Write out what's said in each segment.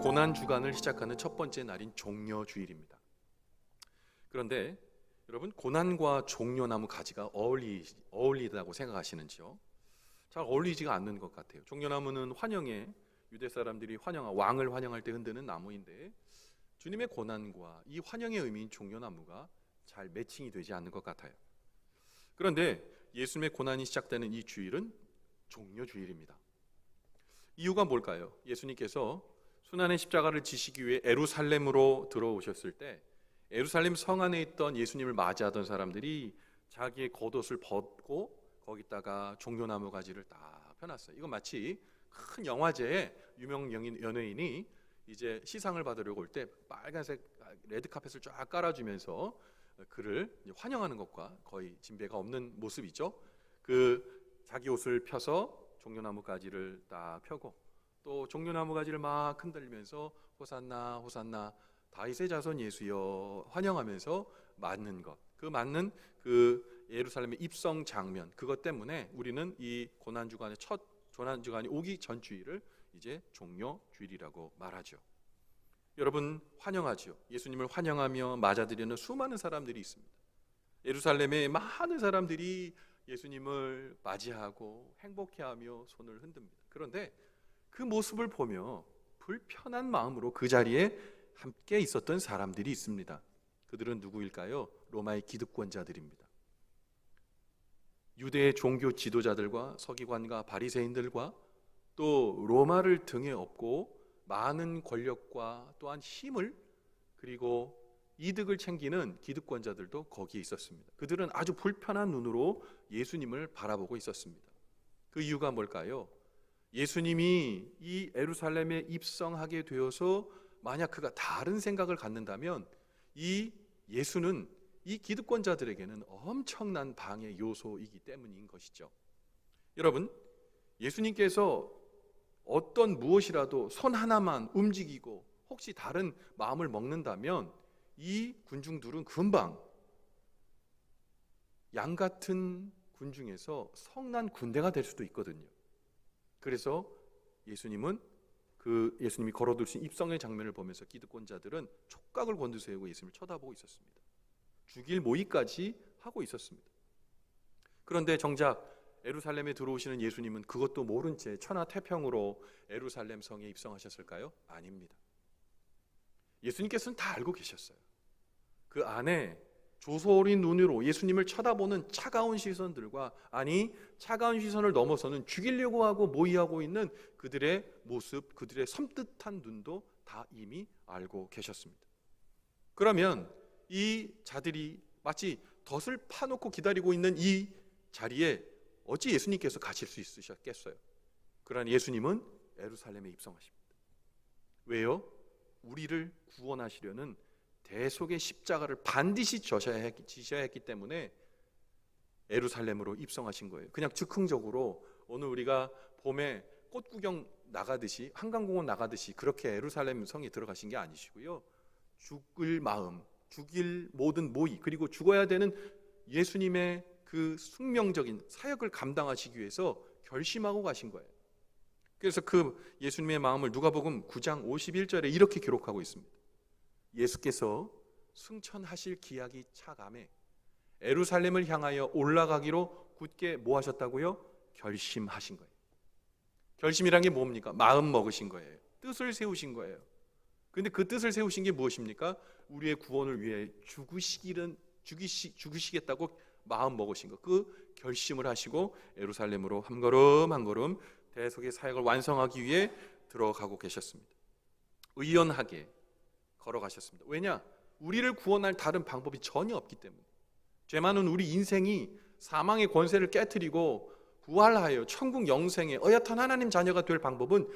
고난 주간을 시작하는 첫 번째 날인 종려주일입니다. 그런데 여러분, 고난과 종려나무 가지가 어울리다고 생각하시는지요? 잘 어울리지가 않는 것 같아요. 종려나무는 환영에, 유대 사람들이 왕을 환영할 때 흔드는 나무인데, 주님의 고난과 이 환영의 의미인 종려나무가 잘 매칭이 되지 않는 것 같아요. 그런데 예수님의 고난이 시작되는 이 주일은 종려주일입니다. 이유가 뭘까요? 예수님께서 순환의 십자가를 지시기 위해 에루살렘으로 들어오셨을 때 에루살렘 성 안에 있던 예수님을 맞이하던 사람들이 자기의 겉옷을 벗고 거기다가 종려나무 가지를 딱 펴놨어요. 이건 마치 큰 영화제에 유명 연예인이 이제 시상을 받으려고 올 때 빨간색 레드카펫을 쫙 깔아주면서 그를 환영하는 것과 거의 진배가 없는 모습이죠. 그 자기 옷을 펴서 종려나무 가지를 딱 펴고 또 종려나무 가지를 막 흔들면서 호산나 호산나 다윗의 자손 예수여 환영하면서 맞는 것, 그 맞는 그 예루살렘의 입성 장면, 그것 때문에 우리는 이 고난주간의 첫 고난주간이 오기 전 주일을 이제 종려주일이라고 말하죠. 여러분, 환영하죠. 예수님을 환영하며 맞아들이는 수많은 사람들이 있습니다. 예루살렘에 많은 사람들이 예수님을 맞이하고 행복해하며 손을 흔듭니다. 그런데 그 모습을 보며 불편한 마음으로 그 자리에 함께 있었던 사람들이 있습니다. 그들은 누구일까요? 로마의 기득권자들입니다. 유대의 종교 지도자들과 서기관과 바리새인들과 또 로마를 등에 업고 많은 권력과 또한 힘을 그리고 이득을 챙기는 기득권자들도 거기에 있었습니다. 그들은 아주 불편한 눈으로 예수님을 바라보고 있었습니다. 그 이유가 뭘까요? 예수님이 이 예루살렘에 입성하게 되어서 만약 그가 다른 생각을 갖는다면 이 예수는 이 기득권자들에게는 엄청난 방해 요소이기 때문인 것이죠. 여러분, 예수님께서 어떤 무엇이라도 손 하나만 움직이고 혹시 다른 마음을 먹는다면 이 군중들은 금방 양 같은 군중에서 성난 군대가 될 수도 있거든요. 그래서 예수님이 걸어두신 입성의 장면을 보면서 기득권자들은 촉각을 곤두세우고 예수님을 쳐다보고 있었습니다. 죽일 모의까지 하고 있었습니다. 그런데 정작 예루살렘에 들어오시는 예수님은 그것도 모른 채 천하태평으로 예루살렘 성에 입성하셨을까요? 아닙니다. 예수님께서는 다 알고 계셨어요. 그 안에 조소린 눈으로 예수님을 쳐다보는 차가운 시선들과, 아니 차가운 시선을 넘어서는 죽이려고 하고 모의하고 있는 그들의 모습, 그들의 섬뜩한 눈도 다 이미 알고 계셨습니다. 그러면 이 자들이 마치 덫을 파놓고 기다리고 있는 이 자리에 어찌 예수님께서 가실 수 있으셨겠어요? 그러나 예수님은 예루살렘에 입성하십니다. 왜요? 우리를 구원하시려는 대속의 십자가를 반드시 지셔야 했기 때문에 예루살렘으로 입성하신 거예요. 그냥 즉흥적으로 오늘 우리가 봄에 꽃 구경 나가듯이, 한강공원 나가듯이 그렇게 예루살렘 성에 들어가신 게 아니시고요. 죽을 마음, 죽일 모든 모의, 그리고 죽어야 되는 예수님의 그 숙명적인 사역을 감당하시기 위해서 결심하고 가신 거예요. 그래서 그 예수님의 마음을 누가복음 9장 51절에 이렇게 기록하고 있습니다. 예수께서 승천하실 기약이 차감해 예루살렘을 향하여 올라가기로 굳게 뭐 하셨다고요? 결심하신 거예요. 결심이란 게 뭡니까? 마음 먹으신 거예요. 뜻을 세우신 거예요. 그런데 그 뜻을 세우신 게 무엇입니까? 우리의 구원을 위해 죽으시겠다고 마음 먹으신 것, 그 결심을 하시고 예루살렘으로 한 걸음 한 걸음 대속의 사역을 완성하기 위해 들어가고 계셨습니다. 의연하게 걸어가셨습니다. 왜냐? 우리를 구원할 다른 방법이 전혀 없기 때문에. 죄 많은 우리 인생이 사망의 권세를 깨트리고 부활하여 천국 영생에 어엿한 하나님 자녀가 될 방법은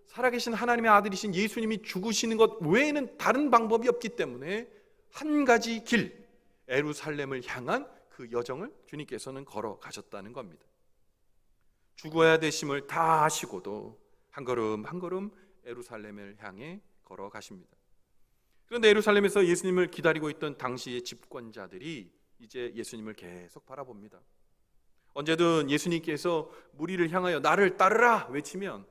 살아계신 하나님의 아들이신 예수님이 죽으시는 것 외에는 다른 방법이 없기 때문에 한 가지 길, 예루살렘을 향한 그 여정을 주님께서는 걸어가셨다는 겁니다. 죽어야 되심을 다 아시고도 한 걸음 한 걸음 예루살렘을 향해 걸어가십니다. 그런데 예루살렘에서 예수님을 기다리고 있던 당시의 집권자들이 이제 예수님을 계속 바라봅니다. 언제든 예수님께서 무리를 향하여 나를 따르라 외치면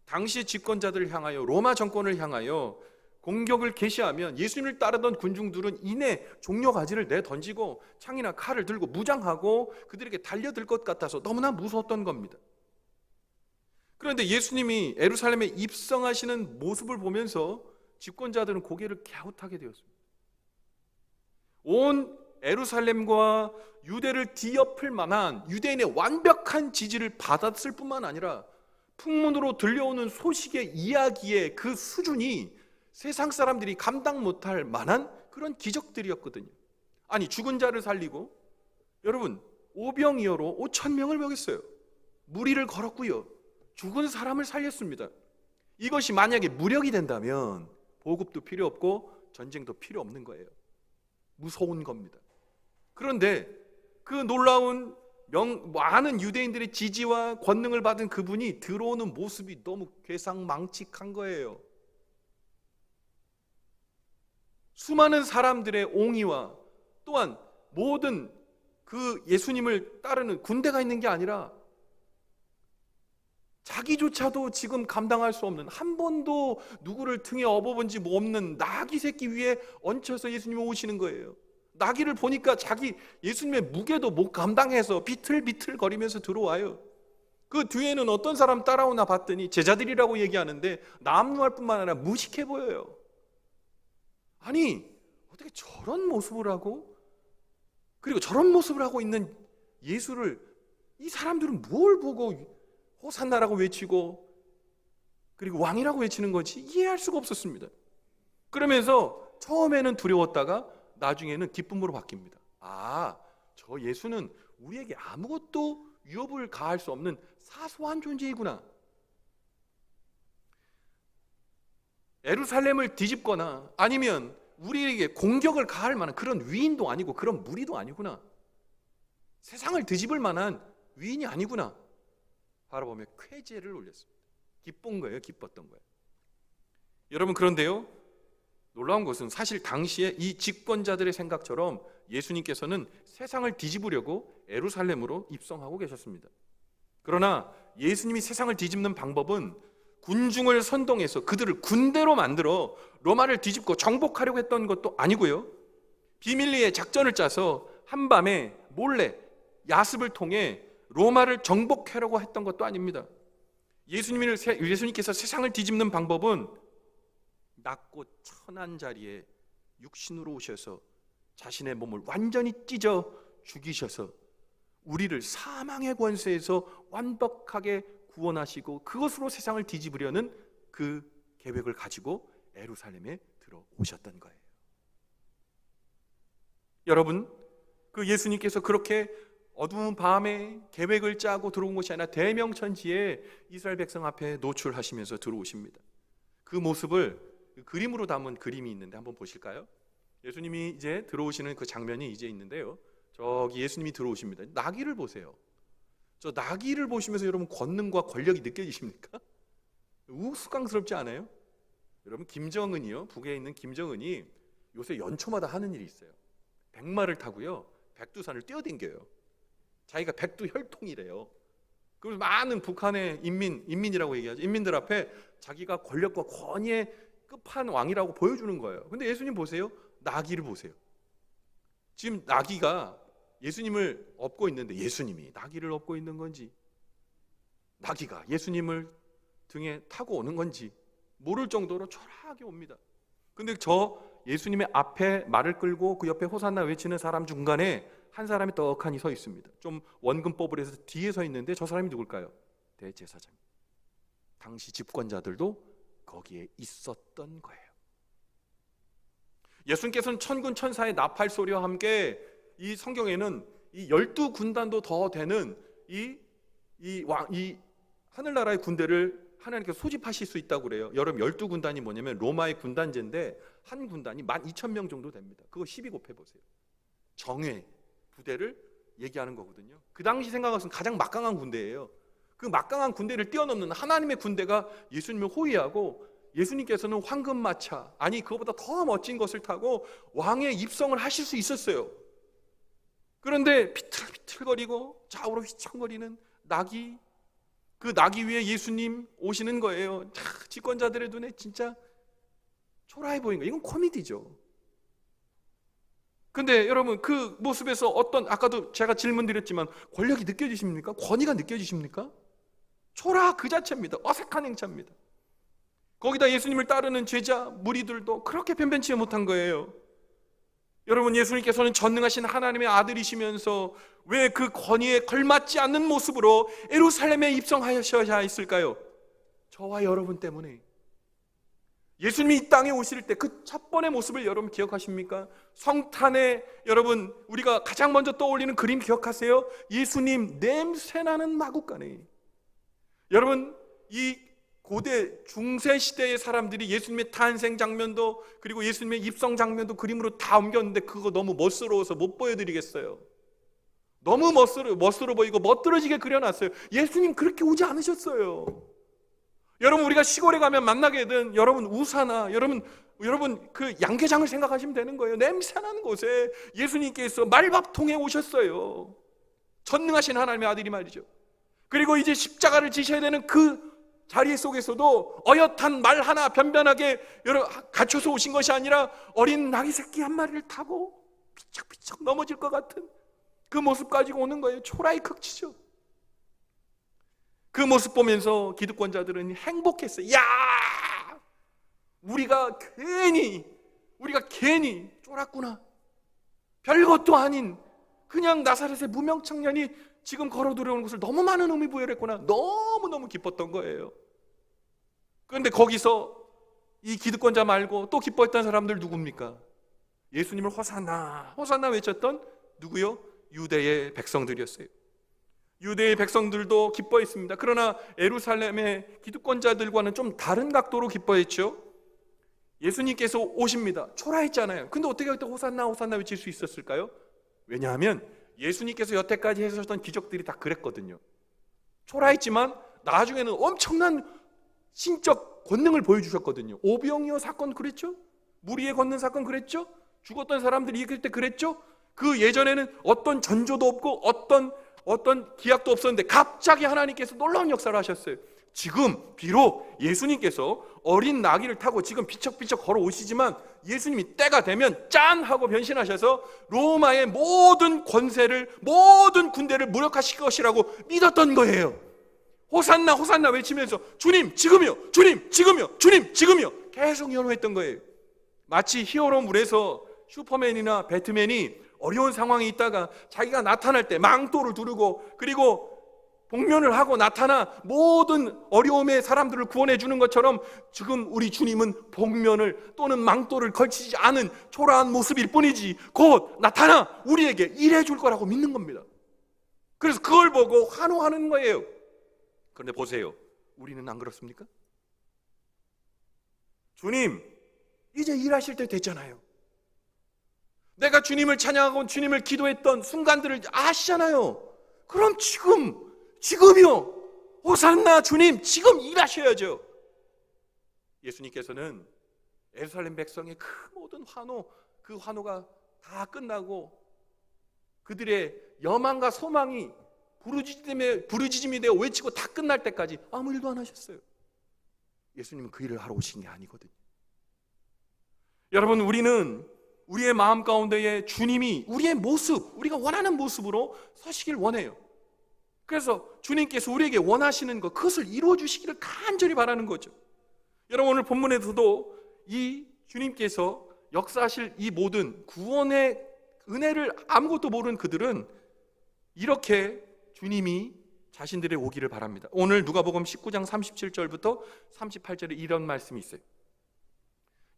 당시 집권자들을 향하여, 로마 정권을 향하여 공격을 개시하면 예수님을 따르던 군중들은 이내 종려가지를 내던지고 창이나 칼을 들고 무장하고 그들에게 달려들 것 같아서 너무나 무서웠던 겁니다. 그런데 예수님이 예루살렘에 입성하시는 모습을 보면서 집권자들은 고개를 갸웃하게 되었습니다. 온 예루살렘과 유대를 뒤엎을 만한 유대인의 완벽한 지지를 받았을 뿐만 아니라 풍문으로 들려오는 소식의 이야기의 그 수준이 세상 사람들이 감당 못할 만한 그런 기적들이었거든요. 아니, 죽은 자를 살리고, 여러분, 오병이어로 5,000명을 먹였어요. 무리를 걸었고요, 죽은 사람을 살렸습니다. 이것이 만약에 무력이 된다면 보급도 필요 없고 전쟁도 필요 없는 거예요. 무서운 겁니다. 그런데 그 놀라운 많은 유대인들의 지지와 권능을 받은 그분이 들어오는 모습이 너무 괴상망측한 거예요. 수많은 사람들의 옹의와 또한 모든 그 예수님을 따르는 군대가 있는 게 아니라 자기조차도 지금 감당할 수 없는, 한 번도 누구를 등에 업어본 지 없는 나귀 새끼 위에 얹혀서 예수님이 오시는 거예요. 나귀를 보니까 자기 예수님의 무게도 못 감당해서 비틀비틀 거리면서 들어와요. 그 뒤에는 어떤 사람 따라오나 봤더니 제자들이라고 얘기하는데 남루할 뿐만 아니라 무식해 보여요. 아니, 어떻게 저런 모습을 하고, 그리고 저런 모습을 하고 있는 예수를 이 사람들은 뭘 보고 호산나라고 외치고 그리고 왕이라고 외치는 건지 이해할 수가 없었습니다. 그러면서 처음에는 두려웠다가 나중에는 기쁨으로 바뀝니다. 아, 저 예수는 우리에게 아무것도 위협을 가할 수 없는 사소한 존재이구나. 예루살렘을 뒤집거나 아니면 우리에게 공격을 가할 만한 그런 위인도 아니고 그런 무리도 아니구나. 세상을 뒤집을 만한 위인이 아니구나. 바라보며 쾌재를 올렸습니다. 기쁜 거예요. 기뻤던 거예요. 여러분, 그런데요, 놀라운 것은 사실 당시에 이 집권자들의 생각처럼 예수님께서는 세상을 뒤집으려고 예루살렘으로 입성하고 계셨습니다. 그러나 예수님이 세상을 뒤집는 방법은 군중을 선동해서 그들을 군대로 만들어 로마를 뒤집고 정복하려고 했던 것도 아니고요, 비밀리에 작전을 짜서 한밤에 몰래 야습을 통해 로마를 정복하려고 했던 것도 아닙니다. 예수님께서 세상을 뒤집는 방법은 낮고 천한 자리에 육신으로 오셔서 자신의 몸을 완전히 찢어 죽이셔서 우리를 사망의 권세에서 완벽하게 구원하시고 그것으로 세상을 뒤집으려는 그 계획을 가지고 예루살렘에 들어오셨던 거예요. 여러분, 그 예수님께서 그렇게 어두운 밤에 계획을 짜고 들어온 것이 아니라 대명천지에 이스라엘 백성 앞에 노출하시면서 들어오십니다. 그 모습을 그림으로 담은 그림이 있는데 한번 보실까요? 예수님이 이제 들어오시는 그 장면이 이제 있는데요, 저기 예수님이 들어오십니다. 나귀를 보세요. 저 나귀를 보시면서 여러분 권능과 권력이 느껴지십니까? 우스꽝스럽지 않아요? 여러분, 김정은이요, 북에 있는 김정은이 요새 연초마다 하는 일이 있어요. 백마를 타고요, 백두산을 뛰어댕겨요. 자기가 백두혈통이래요. 그래서 많은 북한의 인민이라고 얘기하죠. 인민들 앞에 자기가 권력과 권위의 끝판왕이라고 보여주는 거예요. 근데 예수님 보세요. 나귀를 보세요. 지금 나귀가 예수님을 업고 있는데 예수님이 나귀를 업고 있는 건지, 나귀가 예수님을 등에 타고 오는 건지 모를 정도로 초라하게 옵니다. 근데 저 예수님의 앞에 말을 끌고 그 옆에 호산나 외치는 사람 중간에 한 사람이 떡하니 서 있습니다. 좀 원근법을 해서 뒤에 서 있는데 저 사람이 누굴까요? 대제사장. 당시 집권자들도 거기에 있었던 거예요. 예수님께서는 천군 천사의 나팔 소리와 함께 이 성경에는 이 12군단도 더 되는 이 하늘나라의 군대를 하나님께서 소집하실 수 있다고 그래요. 여러분, 12군단이 뭐냐면 로마의 군단제인데 한 군단이 12,000명 정도 됩니다. 그거 12 곱해보세요. 정예 부대를 얘기하는 거거든요. 그 당시 생각하면 가장 막강한 군대예요. 그 막강한 군대를 뛰어넘는 하나님의 군대가 예수님을 호위하고, 예수님께서는 황금마차, 아니 그것보다 더 멋진 것을 타고 왕의 입성을 하실 수 있었어요. 그런데 비틀비틀거리고 좌우로 휘청거리는 나귀, 그 나귀 위에 예수님 오시는 거예요. 집권자들의 눈에 진짜 초라해 보인 거예요. 이건 코미디죠. 근데 여러분, 그 모습에서 아까도 제가 질문 드렸지만 권력이 느껴지십니까? 권위가 느껴지십니까? 초라 그 자체입니다. 어색한 행차입니다. 거기다 예수님을 따르는 제자 무리들도 그렇게 변변치 못한 거예요. 여러분, 예수님께서는 전능하신 하나님의 아들이시면서 왜 그 권위에 걸맞지 않는 모습으로 예루살렘에 입성하셔야 했을까요? 저와 여러분 때문에. 예수님이 이 땅에 오실 때 그 첫 번의 모습을 여러분 기억하십니까? 성탄에 여러분 우리가 가장 먼저 떠올리는 그림 기억하세요? 예수님 냄새나는 마구간에. 여러분, 이 고대 중세 시대의 사람들이 예수님의 탄생 장면도 그리고 예수님의 입성 장면도 그림으로 다 옮겼는데 그거 너무 멋스러워서 못 보여드리겠어요. 너무 멋스러워 보이고 멋들어지게 그려놨어요. 예수님 그렇게 오지 않으셨어요. 여러분, 우리가 시골에 가면 만나게 된 여러분 우사나 여러분 그 양계장을 생각하시면 되는 거예요. 냄새나는 곳에 예수님께서 말밥통에 오셨어요. 전능하신 하나님의 아들이 말이죠. 그리고 이제 십자가를 지셔야 되는 그 자리 속에서도 어엿한 말 하나 변변하게 갖춰서 오신 것이 아니라 어린 나귀 새끼 한 마리를 타고 비쩍비쩍 넘어질 것 같은 그 모습 가지고 오는 거예요. 초라히 극치죠. 그 모습 보면서 기득권자들은 행복했어요. 야, 우리가 괜히 쫄았구나. 별것도 아닌 그냥 나사렛의 무명 청년이 지금 걸어 들어오는 것을 너무 많은 의미 부여를 했구나. 너무너무 기뻤던 거예요. 그런데 거기서 이 기득권자 말고 또 기뻐했던 사람들 누굽니까? 예수님을 호산나 호산나 외쳤던 누구요? 유대의 백성들이었어요. 유대의 백성들도 기뻐했습니다. 그러나 예루살렘의 기득권자들과는 좀 다른 각도로 기뻐했죠. 예수님께서 오십니다. 초라했잖아요. 근데 어떻게 그때 호산나 호산나 외칠 수 있었을까요? 왜냐하면 예수님께서 여태까지 하셨던 기적들이 다 그랬거든요. 초라했지만 나중에는 엄청난 신적 권능을 보여주셨거든요. 오병이어 사건 그랬죠? 무리에 걷는 사건 그랬죠? 죽었던 사람들이 이길 때 그랬죠? 그 예전에는 어떤 전조도 없고 어떤 기약도 없었는데 갑자기 하나님께서 놀라운 역사를 하셨어요. 지금 비록 예수님께서 어린 나귀를 타고 지금 비척비척 걸어오시지만 예수님이 때가 되면 짠 하고 변신하셔서 로마의 모든 권세를 모든 군대를 무력화시킬 것이라고 믿었던 거예요. 호산나 호산나 외치면서 주님 지금이요, 주님 지금이요, 주님 지금이요 계속 연호했던 거예요. 마치 히어로물에서 슈퍼맨이나 배트맨이 어려운 상황에 있다가 자기가 나타날 때 망토를 두르고 그리고 복면을 하고 나타나 모든 어려움의 사람들을 구원해 주는 것처럼 지금 우리 주님은 복면을 또는 망토를 걸치지 않은 초라한 모습일 뿐이지 곧 나타나 우리에게 일해 줄 거라고 믿는 겁니다. 그래서 그걸 보고 환호하는 거예요. 그런데 보세요, 우리는 안 그렇습니까? 주님 이제 일하실 때 됐잖아요. 내가 주님을 찬양하고 주님을 기도했던 순간들을 아시잖아요. 그럼 지금이요, 호산나 주님 지금 일하셔야죠. 예수님께서는 예루살렘 백성의 그 모든 그 환호가 다 끝나고 그들의 여망과 소망이 부르짖음이 되어 외치고 다 끝날 때까지 아무 일도 안 하셨어요. 예수님은 그 일을 하러 오신 게 아니거든요. 여러분, 우리는 우리의 마음 가운데에 주님이 우리의 모습, 우리가 원하는 모습으로 서시길 원해요. 그래서 주님께서 우리에게 원하시는 것, 그것을 이루어 주시기를 간절히 바라는 거죠. 여러분, 오늘 본문에서도 이 주님께서 역사하실 이 모든 구원의 은혜를 아무것도 모르는 그들은 이렇게 주님이 자신들의 오기를 바랍니다. 오늘 누가복음 19장 37절부터 38절에 이런 말씀이 있어요.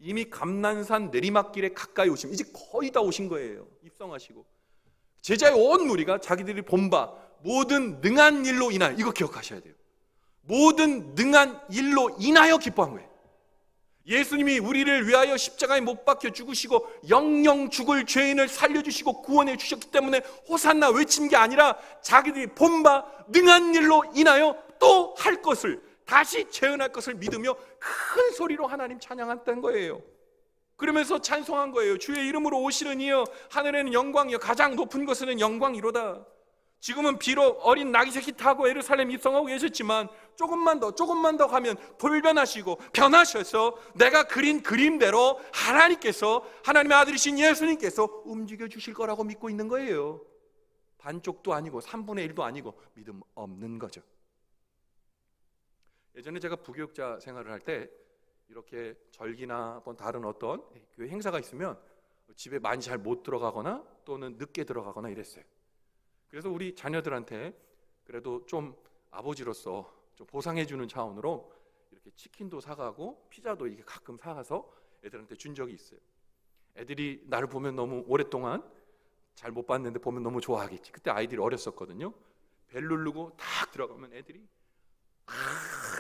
이미 감난산 내리막길에 가까이 오심, 이제 거의 다 오신 거예요. 입성하시고 제자의 온 무리가 자기들이 본바 모든 능한 일로 인하여, 이거 기억하셔야 돼요. 모든 능한 일로 인하여 기뻐한 거예요. 예수님이 우리를 위하여 십자가에 못 박혀 죽으시고 영영 죽을 죄인을 살려주시고 구원해 주셨기 때문에 호산나 외친 게 아니라 자기들이 본바 능한 일로 인하여 또 할 것을, 다시 재현할 것을 믿으며 큰 소리로 하나님 찬양했던 거예요. 그러면서 찬송한 거예요. 주의 이름으로 오시는 이여 하늘에는 영광이여 가장 높은 것은 영광이로다. 지금은 비록 어린 나귀 새끼 타고 예루살렘 입성하고 계셨지만 조금만 더 가면 돌변하시고 변하셔서 내가 그린 그림대로 하나님의 아들이신 예수님께서 움직여 주실 거라고 믿고 있는 거예요. 반쪽도 아니고 3분의 1도 아니고 믿음 없는 거죠. 예전에 제가 부교육자 생활을 할 때 이렇게 절기나 다른 어떤 교회 행사가 있으면 집에 많이 잘 못 들어가거나 또는 늦게 들어가거나 이랬어요. 그래서 우리 자녀들한테 그래도 좀 아버지로서 좀 보상해주는 차원으로 이렇게 치킨도 사가고 피자도 이렇게 가끔 사가서 애들한테 준 적이 있어요. 애들이 나를 보면 너무 오랫동안 잘 못 봤는데 보면 너무 좋아하겠지. 그때 아이들이 어렸었거든요. 벨 누르고 딱 들어가면 애들이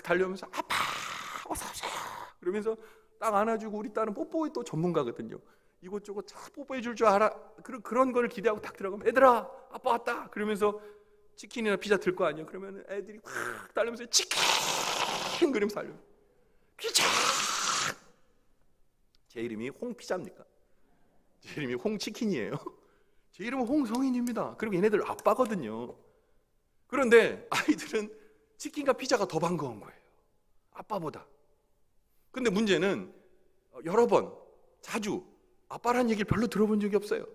달려오면서 아빠 어서 오세요 그러면서 딱 안아주고, 우리 딸은 뽀뽀에 또 전문가거든요. 이것저것 다 뽀뽀해 줄 줄 알아. 그런 걸 기대하고 딱 들어가면 애들아 아빠 왔다 그러면서 치킨이나 피자 들 거 아니에요. 그러면 애들이 확 달려면서 치킨 그러면서 달려. 피자. 제 이름이 홍피자입니까? 제 이름이 홍치킨이에요. 제 이름은 홍성인입니다. 그리고 얘네들 아빠거든요. 그런데 아이들은 치킨과 피자가 더 반가운 거예요, 아빠보다. 근데 문제는 여러 번 자주 아빠라는 얘기를 별로 들어본 적이 없어요.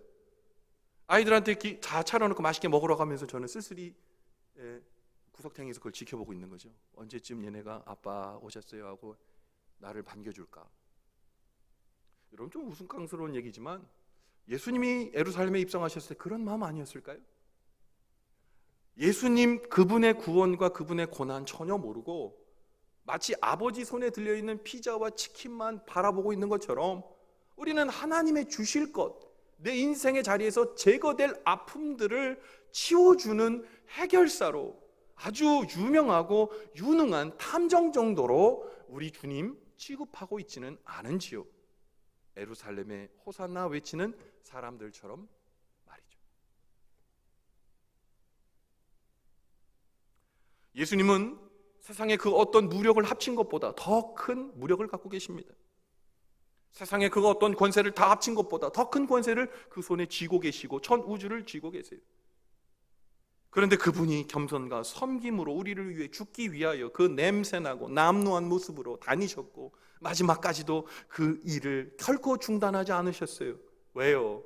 아이들한테 다 차려놓고 맛있게 먹으러 가면서 저는 쓸쓸히 구석탱이에서 그걸 지켜보고 있는 거죠. 언제쯤 얘네가 아빠 오셨어요 하고 나를 반겨줄까. 여러분, 좀 우스꽝스러운 얘기지만 예수님이 예루살렘에 입성하셨을 때 그런 마음 아니었을까요? 예수님 그분의 구원과 그분의 고난 전혀 모르고 마치 아버지 손에 들려있는 피자와 치킨만 바라보고 있는 것처럼 우리는 하나님의 주실 것, 내 인생의 자리에서 제거될 아픔들을 치워주는 해결사로 아주 유명하고 유능한 탐정 정도로 우리 주님 취급하고 있지는 않은지요. 예루살렘에 호산나 외치는 사람들처럼 말이죠. 예수님은 세상의 그 어떤 무력을 합친 것보다 더 큰 무력을 갖고 계십니다. 세상의 그 어떤 권세를 다 합친 것보다 더 큰 권세를 그 손에 쥐고 계시고 전 우주를 쥐고 계세요. 그런데 그분이 겸손과 섬김으로 우리를 위해 죽기 위하여 그 냄새나고 남루한 모습으로 다니셨고 마지막까지도 그 일을 결코 중단하지 않으셨어요. 왜요?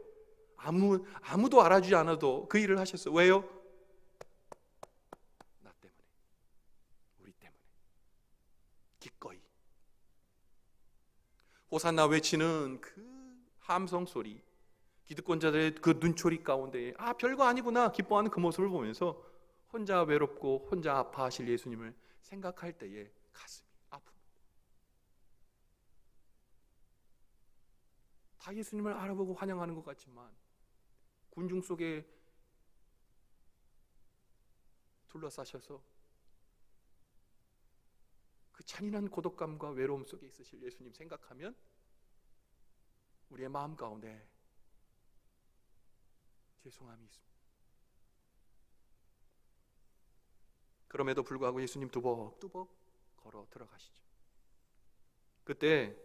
아무도 알아주지 않아도 그 일을 하셨어요. 왜요? 나 때문에, 우리 때문에 기꺼이. 호산나 외치는 그 함성 소리, 기득권자들의 그 눈초리 가운데 별거 아니구나 기뻐하는 그 모습을 보면서 혼자 외롭고 혼자 아파하실 예수님을 생각할 때에 가슴이 아픕니다. 다 예수님을 알아보고 환영하는 것 같지만 군중 속에 둘러싸셔서 그 잔인한 고독감과 외로움 속에 있으실 예수님 생각하면 우리의 마음 가운데 죄송함이 있습니다. 그럼에도 불구하고 예수님 두벅두벅 걸어 들어가시죠. 그때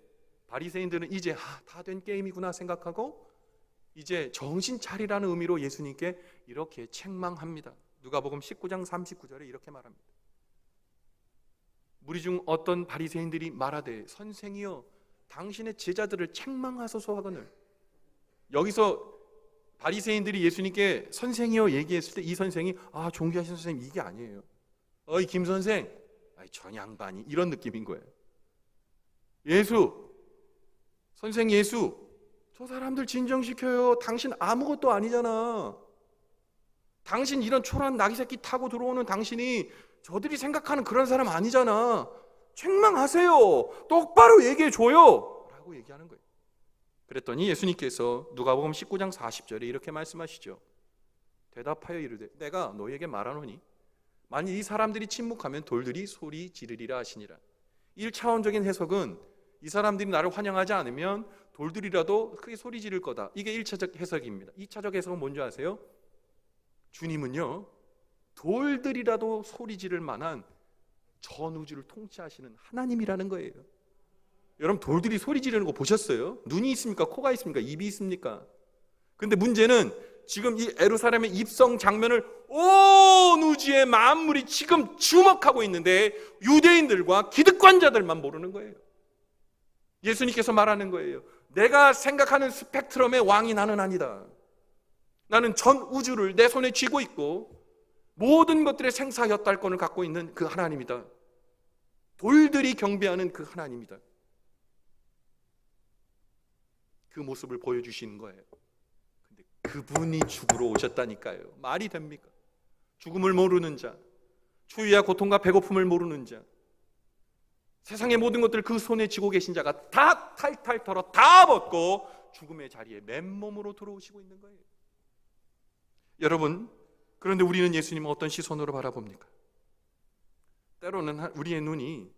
바리새인들은 이제 다 된 게임이구나 생각하고 이제 정신 차리라는 의미로 예수님께 이렇게 책망합니다. 누가복음 19장 39절에 이렇게 말합니다. 무리 중 어떤 바리새인들이 말하되 선생이여 당신의 제자들을 책망하소서 하거늘. 여기서 바리새인들이 예수님께 선생이여 얘기했을 때 이 선생이 존귀하신 선생님 이게 아니에요. 어이 김 선생, 전 양반이 이런 느낌인 거예요. 선생 예수, 저 사람들 진정시켜요. 당신 아무것도 아니잖아. 당신 이런 초라한 나귀 새끼 타고 들어오는 당신이 저들이 생각하는 그런 사람 아니잖아. 책망하세요. 똑바로 얘기해줘요. 라고 얘기하는 거예요. 그랬더니 예수님께서 누가복음 19장 40절에 이렇게 말씀하시죠. 대답하여 이르되 내가 너희에게 말하노니 만일 이 사람들이 침묵하면 돌들이 소리 지르리라 하시니라. 1차원적인 해석은 이 사람들이 나를 환영하지 않으면 돌들이라도 크게 소리 지를 거다. 이게 1차적 해석입니다. 2차적 해석은 뭔지 아세요? 주님은요 돌들이라도 소리 지를 만한 전 우주를 통치하시는 하나님이라는 거예요. 여러분 돌들이 소리 지르는 거 보셨어요? 눈이 있습니까? 코가 있습니까? 입이 있습니까? 근데 문제는 지금 이 예루살렘의 입성 장면을 온 우주의 만물이 지금 주목하고 있는데 유대인들과 기득권자들만 모르는 거예요. 예수님께서 말하는 거예요. 내가 생각하는 스펙트럼의 왕이 나는 아니다. 나는 전 우주를 내 손에 쥐고 있고 모든 것들의 생사여탈권을 갖고 있는 그 하나님이다. 돌들이 경배하는 그 하나님이다. 그 모습을 보여주시는 거예요. 근데 그분이 죽으러 오셨다니까요. 말이 됩니까? 죽음을 모르는 자, 추위와 고통과 배고픔을 모르는 자, 세상의 모든 것들을 그 손에 쥐고 계신 자가 다 탈탈 털어 다 벗고 죽음의 자리에 맨몸으로 들어오시고 있는 거예요. 여러분, 그런데 우리는 예수님을 어떤 시선으로 바라봅니까? 때로는 우리의 눈이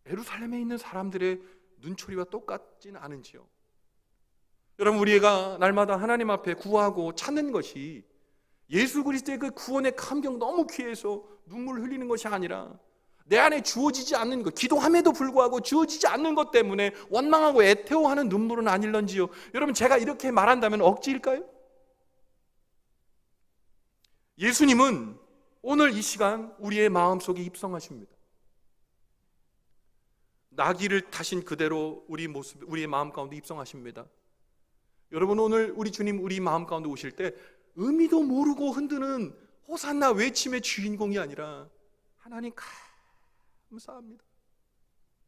예루살렘에 있는 사람들의 눈초리와 똑같지는 않은지요. 여러분, 우리가 날마다 하나님 앞에 구하고 찾는 것이 예수 그리스도의 그 구원의 감격 너무 귀해서 눈물 흘리는 것이 아니라 내 안에 주어지지 않는 것, 기도함에도 불구하고 주어지지 않는 것 때문에 원망하고 애태워하는 눈물은 아닐런지요. 여러분, 제가 이렇게 말한다면 억지일까요? 예수님은 오늘 이 시간 우리의 마음속에 입성하십니다. 나귀를 타신 그대로 우리의 마음 가운데 입성하십니다. 여러분, 오늘 우리 주님 우리 마음 가운데 오실 때 의미도 모르고 흔드는 호산나 외침의 주인공이 아니라 하나님 감사합니다.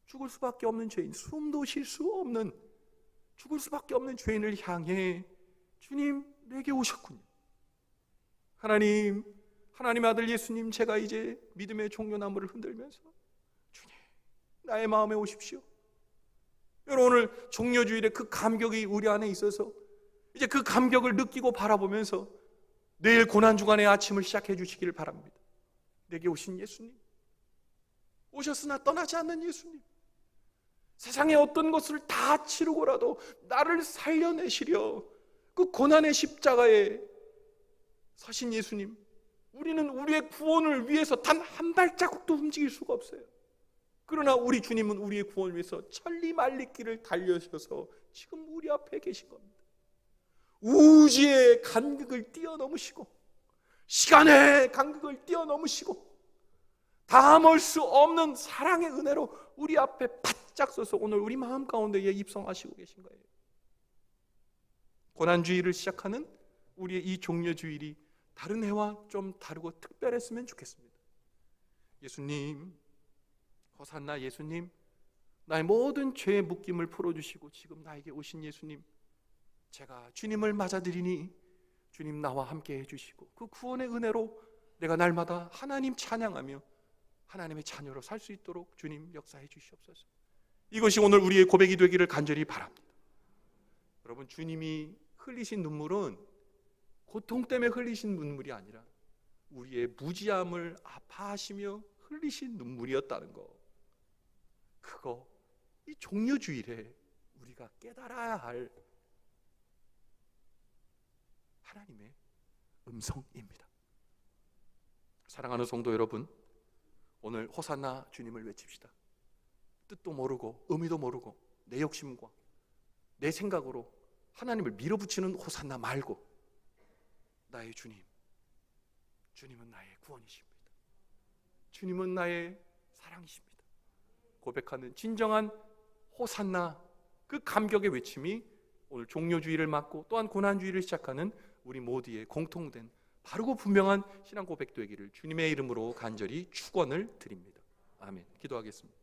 죽을 수밖에 없는 죄인, 숨도 쉴 수 없는 죽을 수밖에 없는 죄인을 향해 주님 내게 오셨군요. 하나님, 하나님의 아들 예수님, 제가 이제 믿음의 종려나무를 흔들면서 주님 나의 마음에 오십시오. 여러분, 오늘 종려주일에 그 감격이 우리 안에 있어서 이제 그 감격을 느끼고 바라보면서 내일 고난주간의 아침을 시작해 주시기를 바랍니다. 내게 오신 예수님, 오셨으나 떠나지 않는 예수님, 세상의 어떤 것을 다 치르고라도 나를 살려내시려 그 고난의 십자가에 서신 예수님, 우리는 우리의 구원을 위해서 단 한 발자국도 움직일 수가 없어요. 그러나 우리 주님은 우리의 구원을 위해서 천리 말리길을 달려셔서 지금 우리 앞에 계신 겁니다. 우주의 간극을 뛰어넘으시고 시간의 간극을 뛰어넘으시고 담을 수 없는 사랑의 은혜로 우리 앞에 바짝 서서 오늘 우리 마음 가운데에 입성하시고 계신 거예요. 고난주일을 시작하는 우리의 이 종려주일이 다른 해와 좀 다르고 특별했으면 좋겠습니다. 예수님, 호산나 예수님, 나의 모든 죄의 묶임을 풀어주시고 지금 나에게 오신 예수님, 제가 주님을 맞아들이니 주님 나와 함께 해주시고 그 구원의 은혜로 내가 날마다 하나님 찬양하며 하나님의 자녀로 살 수 있도록 주님 역사해 주시옵소서. 이것이 오늘 우리의 고백이 되기를 간절히 바랍니다. 여러분, 주님이 흘리신 눈물은 고통 때문에 흘리신 눈물이 아니라 우리의 무지함을 아파하시며 흘리신 눈물이었다는 거, 그거 이 종려주일에 우리가 깨달아야 할 하나님의 음성입니다. 사랑하는 성도 여러분, 오늘 호산나 주님을 외칩시다. 뜻도 모르고 의미도 모르고 내 욕심과 내 생각으로 하나님을 밀어붙이는 호산나 말고 나의 주님, 주님은 나의 구원이십니다. 주님은 나의 사랑이십니다. 고백하는 진정한 호산나, 그 감격의 외침이 오늘 종려주의를 맞고 또한 고난주의를 시작하는 우리 모두의 공통된 바르고 분명한 신앙 고백 되기를 주님의 이름으로 간절히 축원을 드립니다. 아멘. 기도하겠습니다.